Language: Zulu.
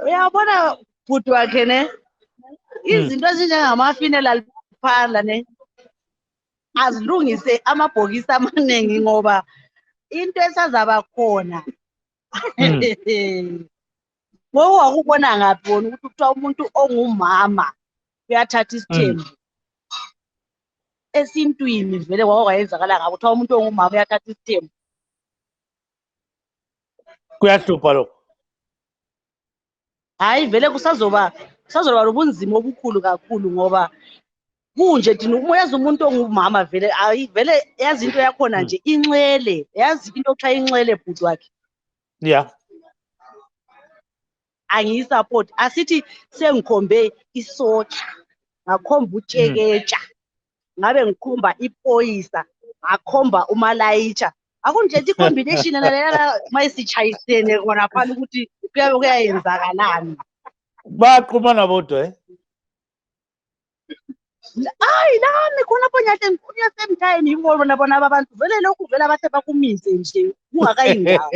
uyabona bhuti wakhe ne izinto ezinjengama-funeral parlour ne azilungise amabhokisi amaningi ngoba into esazaba khona wowe wakubona ngaphi wona ukuthi kuthiwa umuntu ongumama uyathatha isithembu esintwini vele kwayenzakala ngabo kuthiwa umuntu ongumama uyathatha isithembu kuyahlupha lokho. hayi vele kusazoba lobunzima obukhulu kakhulu ngoba kunje thina uyazi umuntu ongumama vele vele yazi into yakhona nje inxele yazi into xa inxele bhuti wakhe Yeah. angiyisupport asithi sengikhombe isotsha ngakhomba utsheketsha ngabe ngikhomba ipoyisa ngakhomba umalayitsha akunje i-combination yala mayisitshayisene kona phana ukuthi kuyabe kuyayenzakalani Bayaqhumana bodwa hayi nami khonapho nyahle ngikhulunywa semthayini yibo bona abantu vele lokhu vele abathe bakumise nje kungakayindawo